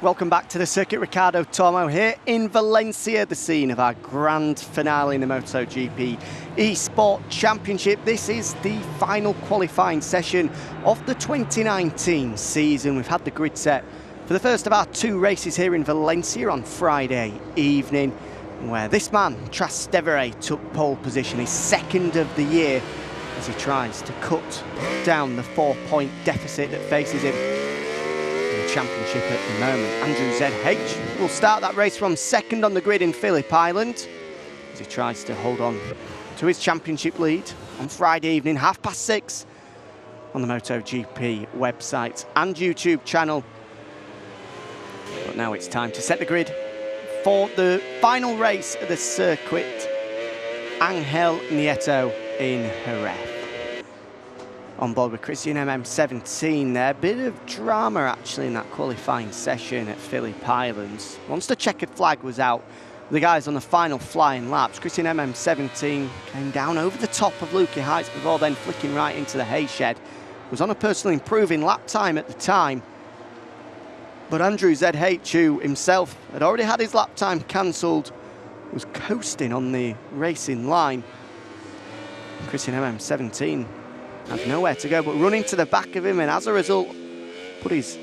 Welcome back to the Circuit. Ricardo Tormo here in Valencia, the scene of our grand finale in the MotoGP eSport Championship. This is the final qualifying session of the 2019 season. We've had the grid set for the first of our two races here in Valencia on Friday evening, where this man, Trastevere, took pole position, his second of the year, as he tries to cut down the 4-point deficit that faces him in the championship at the moment. AndrewZh will start that race from second on the grid in Phillip Island, as he tries to hold on to his championship lead on Friday evening, 6:30, on the MotoGP website and YouTube channel. But now it's time to set the grid for the final race of the Circuit Nieto in Jerez. On board with Christian MM17 there. Bit of drama actually in that qualifying session at Phillip Islands. Once the checkered flag was out, the guys on the final flying laps, Christian MM17 came down over the top of Lukey Heights before then flicking right into the hay shed. Was on a personally improving lap time at the time, but AndrewZh, who himself had already had his lap time cancelled, was coasting on the racing line. Christian MM17 had nowhere to go but running to the back of him, and as a result put his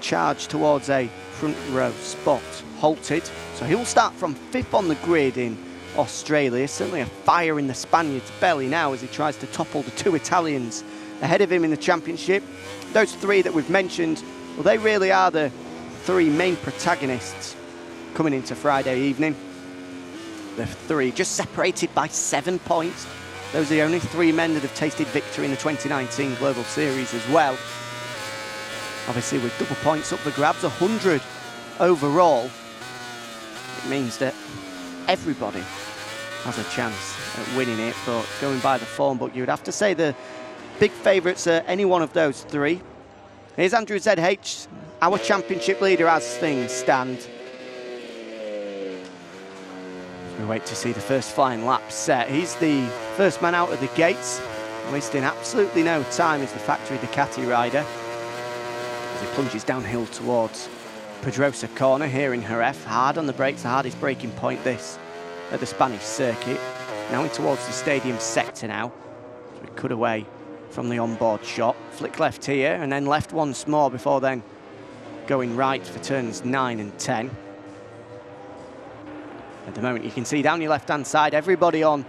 charge towards a front row spot, halted. So he will start from fifth on the grid in Australia. Certainly a fire in the Spaniard's belly now as he tries to topple the two Italians ahead of him in the championship. Those three that we've mentioned, well, they really are the three main protagonists coming into Friday evening. The three just separated by 7 points. Those are the only three men that have tasted victory in the 2019 Global Series as well. Obviously with double points up the grabs, 100 overall, it means that everybody has a chance at winning it. But going by the form book, you would have to say the big favourites are any one of those three. Here's AndrewZh, our championship leader as things stand. We wait to see the first flying lap set. He's the first man out of the gates, wasting absolutely no time as the factory Ducati rider, as he plunges downhill towards Pedrosa corner here in Jerez. Hard on the brakes, the hardest braking point this at the Spanish circuit. Now in towards the stadium sector now. So we cut away from the onboard shot. Flick left here and then left once more before then going right for turns 9 and 10. At the moment you can see down your left-hand side, everybody on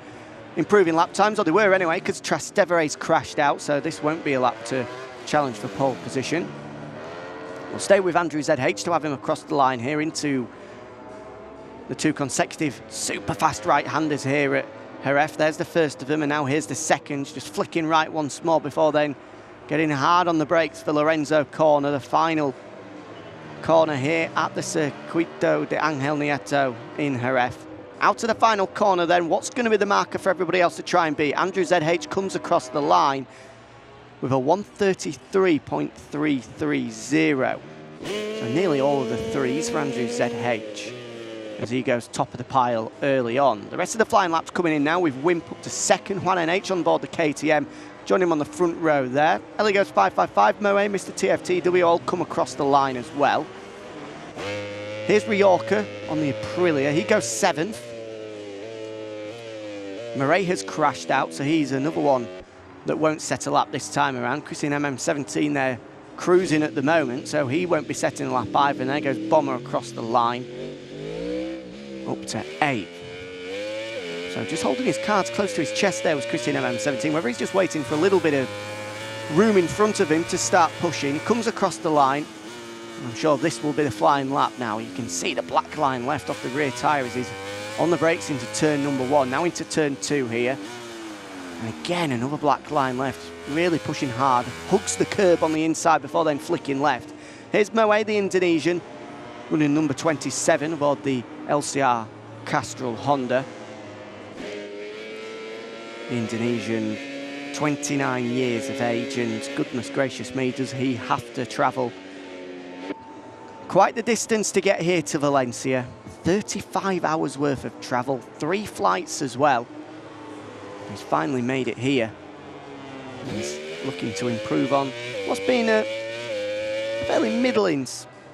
improving lap times, or they were anyway, because Trastevere's crashed out, so this won't be a lap to challenge for pole position. We'll stay with AndrewZh to have him across the line here into the two consecutive super fast right-handers here at Jerez. There's the first of them, and now here's the second, just flicking right once more before then getting hard on the brakes for Lorenzo corner, the final corner here at the Circuito de Nieto in Jerez. Out to the final corner then, what's going to be the marker for everybody else to try and beat? AndrewZh comes across the line with a 133.330. So nearly all of the threes for AndrewZh as he goes top of the pile early on. The rest of the flying laps coming in now with Wimp up to second, Juan NH on board the KTM, join him on the front row there. Ellie goes 555, Moe, Mr. TFTW all come across the line as well. Here's Ryorka on the Aprilia, he goes 7th. Murray has crashed out, so he's another one that won't set a lap this time around. Christian MM17 there cruising at the moment, so he won't be setting a lap either. And there goes Bomber across the line, up to 8th. So just holding his cards close to his chest there was Christian MM17, whether he's just waiting for a little bit of room in front of him to start pushing. Comes across the line. I'm sure this will be the flying lap now. You can see the black line left off the rear tyre as he's on the brakes into turn number 1. Now into turn 2 here. And again, another black line left. Really pushing hard. Hugs the curb on the inside before then flicking left. Here's Moe, the Indonesian, running number 27 aboard the LCR Castrol Honda. The Indonesian, 29 years of age, and goodness gracious me, does he have to travel quite the distance to get here to Valencia. 35 hours worth of travel, 3 flights as well. He's finally made it here. He's looking to improve on what's been a fairly middling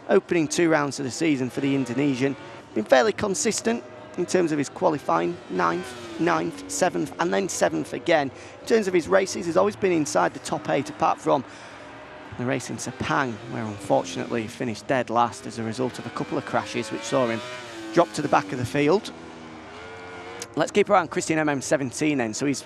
opening 2 rounds of the season for the Indonesian. Been fairly consistent in terms of his qualifying, 9th, 7th, and then 7th again. In terms of his races, he's always been inside the top 8, apart from the race in Sepang, where unfortunately he finished dead last as a result of a couple of crashes, which saw him drop to the back of the field. Let's keep our eye on Christian MM17 then. So he's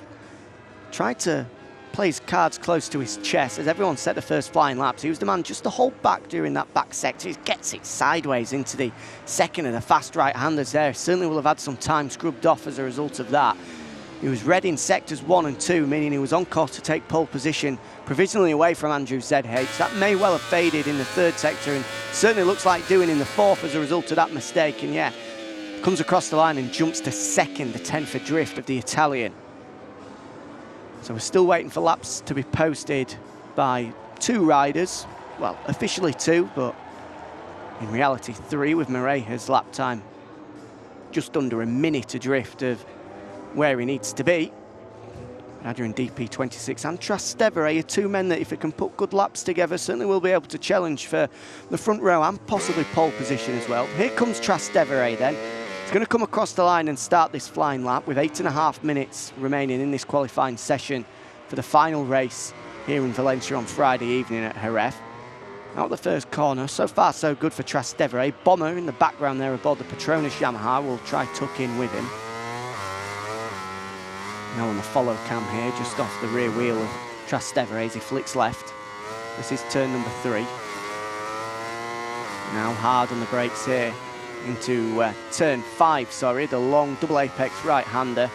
tried to play his cards close to his chest as everyone set the first flying laps. He was the man just to hold back during that back sector. He gets it sideways into the second of the fast right-handers there. Certainly will have had some time scrubbed off as a result of that. He was red in sectors 1 and 2, meaning he was on course to take pole position provisionally away from AndrewZh. That may well have faded in the 3rd sector and certainly looks like doing in the 4th as a result of that mistake. And yeah, comes across the line and jumps to 2nd, the 10th adrift of the Italian. So we're still waiting for laps to be posted by 2 riders. Well, officially 2, but in reality 3, with Moreira's lap time just under a minute adrift of where he needs to be. Adrian DP26 and Trastevere are 2 men that, if they can put good laps together, certainly will be able to challenge for the front row and possibly pole position as well. Here comes Trastevere then. He's going to come across the line and start this flying lap with 8.5 minutes remaining in this qualifying session for the final race here in Valencia on Friday evening at Jerez. Out the first corner, so far so good for Trastevere. Bomber in the background there aboard the Petronas Yamaha will try tuck in with him. Now on the follow cam here, just off the rear wheel of Trastevere as he flicks left. This is turn number 3. Now hard on the brakes here into turn 5, the long double apex right-hander.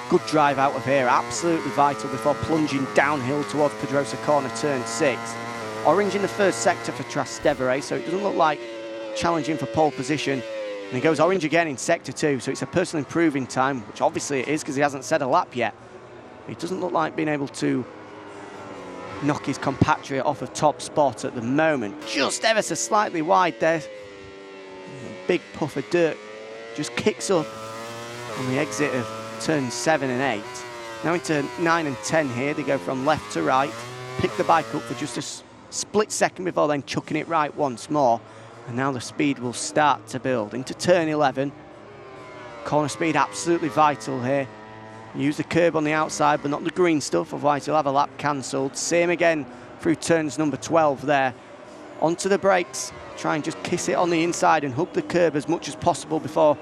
Good drive out of here, absolutely vital before plunging downhill towards Pedrosa corner, turn 6. Orange in the 1st sector for Trastevere, so it doesn't look like challenging for pole position. And he goes orange again in sector 2, so it's a personal improving time, which obviously it is because he hasn't set a lap yet. It doesn't look like being able to knock his compatriot off a top spot at the moment. Just ever so slightly wide there. A big puff of dirt just kicks up on the exit of turns 7 and 8. Now into 9 and 10 here, they go from left to right, pick the bike up for just a split second before then chucking it right once more. And now the speed will start to build into turn 11. Corner speed absolutely vital here. Use the curb on the outside, but not the green stuff, otherwise you'll have a lap cancelled. Same again through turns number 12 there. Onto the brakes, try and just kiss it on the inside and hug the curb as much as possible before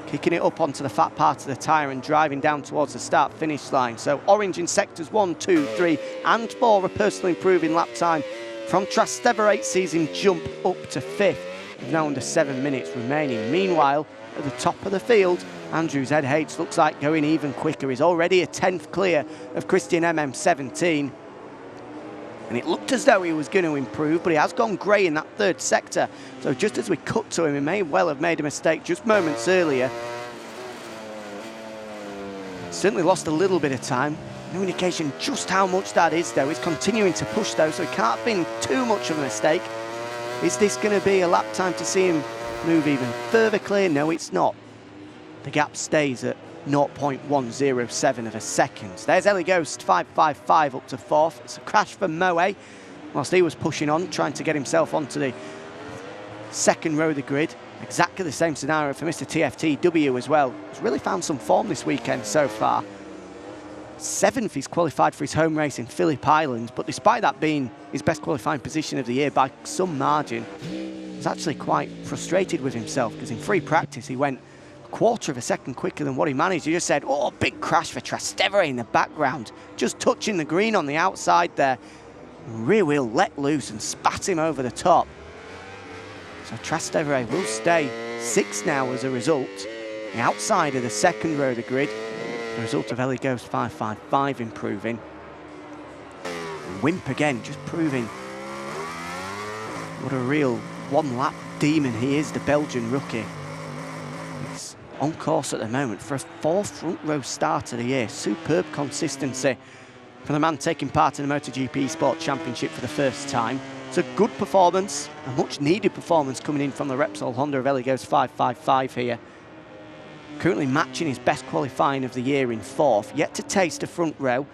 kicking it up onto the fat part of the tyre and driving down towards the start-finish line. So orange in sectors 1, 2, 3 and 4, a personally improving lap time from Trastevere sees him jump up to 5th, with now under 7 minutes remaining. Meanwhile, at the top of the field, AndrewZh looks like going even quicker. He's already a 10th clear of Christian MM17. And it looked as though he was going to improve, but he has gone grey in that 3rd sector. So just as we cut to him, he may well have made a mistake just moments earlier. Certainly lost a little bit of time. No indication just how much that is, though. He's continuing to push, though, so it can't have been too much of a mistake. Is this going to be a lap time to see him move even further clear? No, it's not. The gap stays at 0.107 of a second. There's Ellie Ghost, 5.55 up to 4th. It's a crash for Moe, whilst he was pushing on, trying to get himself onto the 2nd row of the grid. Exactly the same scenario for Mr. TFTW as well. He's really found some form this weekend so far. 7th, he's qualified for his home race in Phillip Island, but despite that being his best qualifying position of the year by some margin, he's actually quite frustrated with himself because in free practice he went a quarter of a second quicker than what he managed. He just said, oh, big crash for Trastevere in the background, just touching the green on the outside there. Rear wheel let loose and spat him over the top. So Trastevere will stay 6th now as a result, the outside of the 2nd row of the grid. The result of Ellie Ghost 5.55 improving. Wimp again, just proving what a real one-lap demon he is, the Belgian rookie. He's on course at the moment for a 4th front row start of the year. Superb consistency for the man taking part in the MotoGP eSport Championship for the first time. It's a good performance, a much-needed performance coming in from the Repsol Honda of Ellie Ghost 5.55 here. Currently matching his best qualifying of the year in 4th, yet to taste a front row.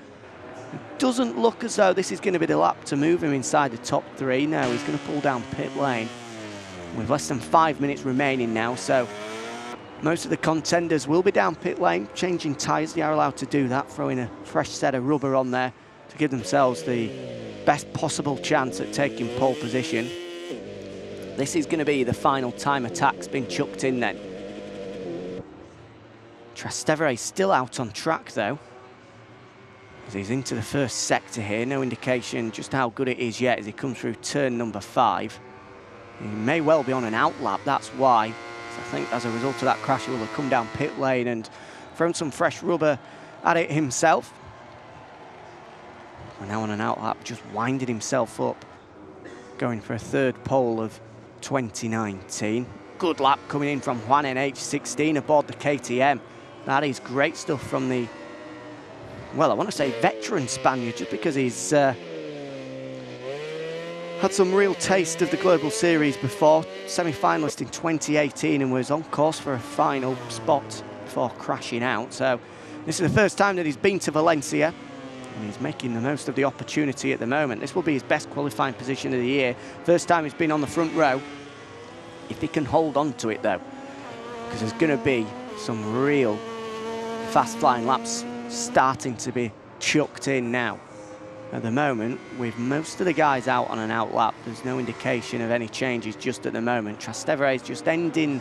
It doesn't look as though this is going to be the lap to move him inside the top 3. No, he's going to pull down pit lane with less than 5 minutes remaining now, so most of the contenders will be down pit lane, changing tyres. They are allowed to do that, throwing a fresh set of rubber on there to give themselves the best possible chance at taking pole position. This is going to be the final time attack's been chucked in then. Trastevere still out on track though, as he's into the first sector here. No indication just how good it is yet as he comes through turn number 5. He may well be on an outlap, that's why. I think as a result of that crash, he will have come down pit lane and thrown some fresh rubber at it himself. We're now on an outlap, just winding himself up, going for a 3rd pole of 2019. Good lap coming in from Juan NH16 aboard the KTM. That is great stuff from the, well, I want to say veteran Spaniard, just because he's had some real taste of the Global Series before. Semi-finalist in 2018 and was on course for a final spot before crashing out. So this is the first time that he's been to Valencia, and he's making the most of the opportunity at the moment. This will be his best qualifying position of the year. First time he's been on the front row. If he can hold on to it though, because there's going to be some real fast flying laps starting to be chucked in now. At the moment, with most of the guys out on an out lap, there's no indication of any changes just at the moment. Trastevere is just ending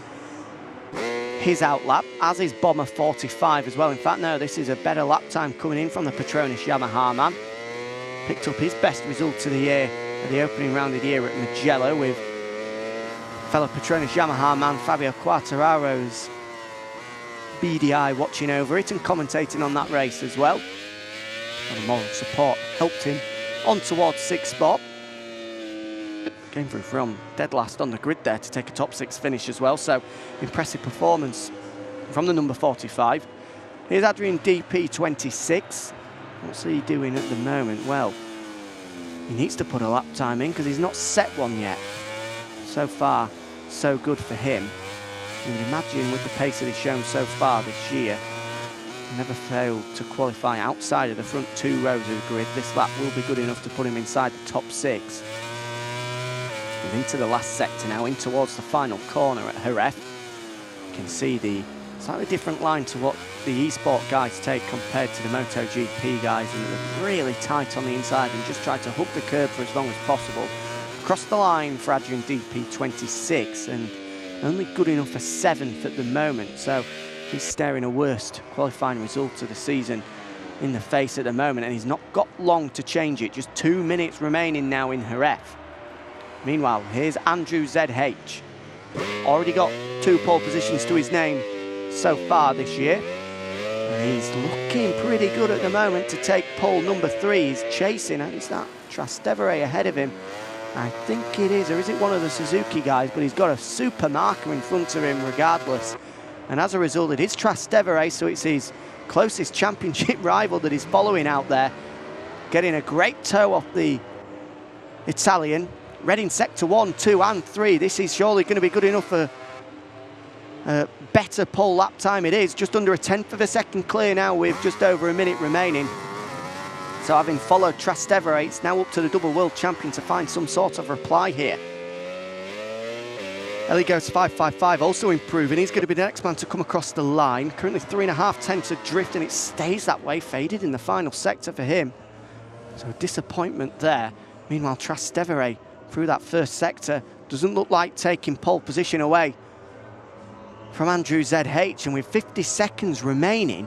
his out lap, as is Bomber 45 as well. In fact, no, this is a better lap time coming in from the Petronas Yamaha man. Picked up his best result of the year at the opening round of the year at Mugello with fellow Petronas Yamaha man Fabio Quartararo's beady eye watching over it and commentating on that race as well. And the moral support helped him on towards 6th spot. Came through from dead last on the grid there to take a top 6 finish as well. So impressive performance from the number 45. Here's Adrian DP26. What's he doing at the moment? Well, he needs to put a lap time in because he's not set one yet. So far, so good for him. You would imagine with the pace that he's shown so far this year, never failed to qualify outside of the front 2 rows of the grid. This lap will be good enough to put him inside the top 6. He's into the last sector now, in towards the final corner at Jerez. You can see the slightly different line to what the eSport guys take compared to the MotoGP guys, and they're really tight on the inside and just try to hook the curb for as long as possible. Across the line for Adrian DP26, and only good enough for 7th at the moment. So he's staring a worst qualifying result of the season in the face at the moment, and he's not got long to change it. Just 2 minutes remaining now in Jerez. Meanwhile, here's AndrewZh. Already got 2 pole positions to his name so far this year. And he's looking pretty good at the moment to take pole number 3. He's chasing, and is that Trastevere ahead of him? I think it is, or is it one of the Suzuki guys? But he's got a super marker in front of him regardless. And as a result, it is Trastevere, so it's his closest championship rival that he's following out there. Getting a great toe off the Italian. Reading sector 1, 2 and 3. This is surely going to be good enough for a better pole lap time. It is just under a 1/10 of a second clear now with just over a minute remaining. So having followed Trastevere, it's now up to the double world champion to find some sort of reply here. Eligos 555 also improving. He's going to be the next man to come across the line. Currently 3.5 tenths of drift, and it stays that way, faded in the final sector for him. So a disappointment there. Meanwhile, Trastevere through that first sector doesn't look like taking pole position away from AndrewZh, and with 50 seconds remaining,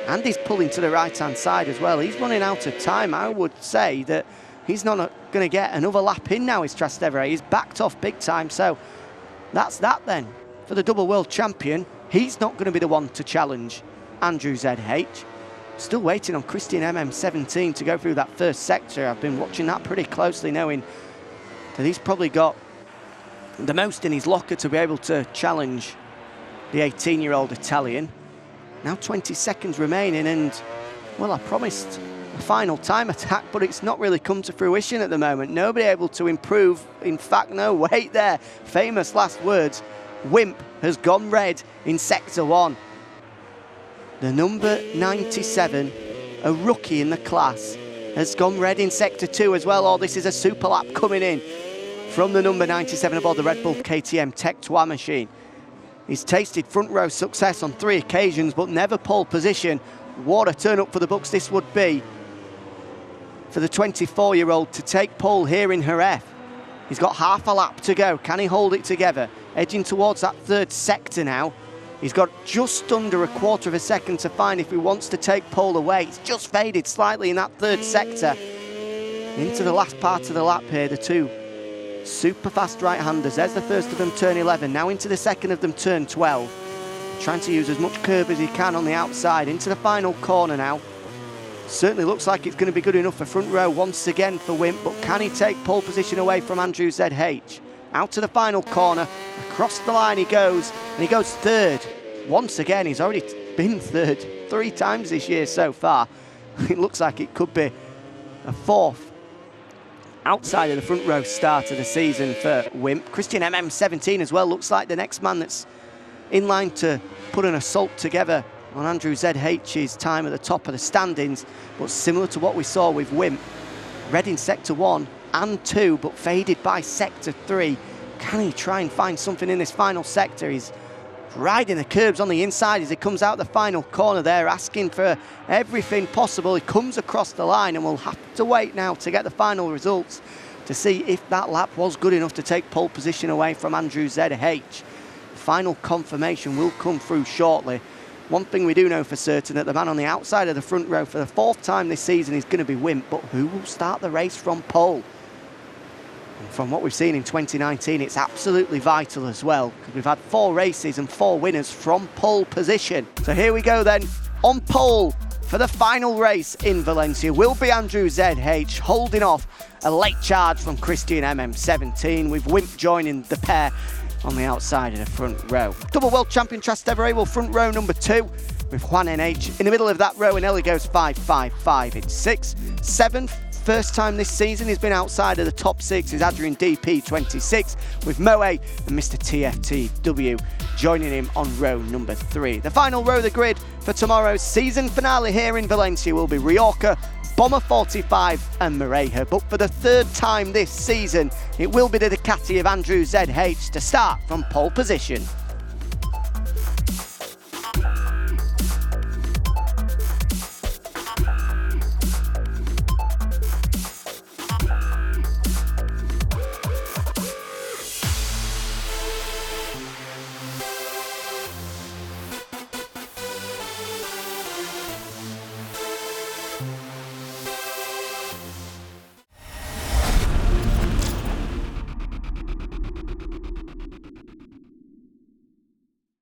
and he's pulling to the right-hand side as well. He's running out of time. I would say that he's not going to get another lap in now, is Trastevere. He's backed off big time, so that's that then for the double world champion. He's not going to be the one to challenge AndrewZh. Still waiting on Christian MM17 to go through that first sector. I've been watching that pretty closely, knowing that he's probably got the most in his locker to be able to challenge the 18-year-old Italian. Now 20 seconds remaining, and, well, I promised a final time attack, but it's not really come to fruition at the moment. Nobody able to improve. In fact, no, wait there. Famous last words. Wimp has gone red in sector 1. The number 97 a rookie in the class, has gone red in Sector 2 as well. Oh, this is a super lap coming in from the number 97 aboard the Red Bull KTM Tech 2 machine. He's tasted front row success on 3 occasions, but never pole position. What a turn up for the books this would be for the 24-year-old to take pole here in Jerez. He's got half a lap to go. Can he hold it together? Edging towards that 3rd sector now. He's got just under a quarter of a second to find if he wants to take pole away. It's just faded slightly in that 3rd sector. Into the last part of the lap here, the 2 super fast right-handers. There's the first of them, turn 11. Now into the second of them, turn 12. Trying to use as much curb as he can on the outside. Into the final corner now. Certainly looks like it's going to be good enough for front row once again for Wimp, but can he take pole position away from AndrewZh? Out to the final corner, across the line he goes, and he goes 3rd. Once again, he's already been 3rd 3 times this year so far. It looks like it could be a 4th outside of the front row start of the season for Wimp. Christian MM17 as well looks like the next man that's in line to put an assault together on AndrewZh's time at the top of the standings, but similar to what we saw with Wimp. Red in Sector 1 and 2, but faded by Sector 3. Can he try and find something in this final sector? He's riding the curbs on the inside as he comes out the final corner there, asking for everything possible. He comes across the line, and we'll have to wait now to get the final results to see if that lap was good enough to take pole position away from AndrewZh. Final confirmation will come through shortly. One thing we do know for certain, that the man on the outside of the front row for the 4th time this season is going to be Wimp, but who will start the race from pole? And from what we've seen in 2019, it's absolutely vital as well, because we've had 4 races and 4 winners from pole position. So here we go then, on pole for the final race in Valencia will be AndrewZh, holding off a late charge from Christian MM17, with Wimp joining the pair on the outside of the front row. Double world champion Trastevere will front row number 2, with Juan NH in the middle of that row, and Ellie goes 5-5-5 in 6th. 7th, first time this season he's been outside of the top 6, is Adrian DP26, with Moe and Mr TFTW joining him on row number 3. The final row of the grid for tomorrow's season finale here in Valencia will be Rioja, Bomber 45 and Mareja, but for the 3rd time this season, it will be the Ducati of AndrewZh to start from pole position.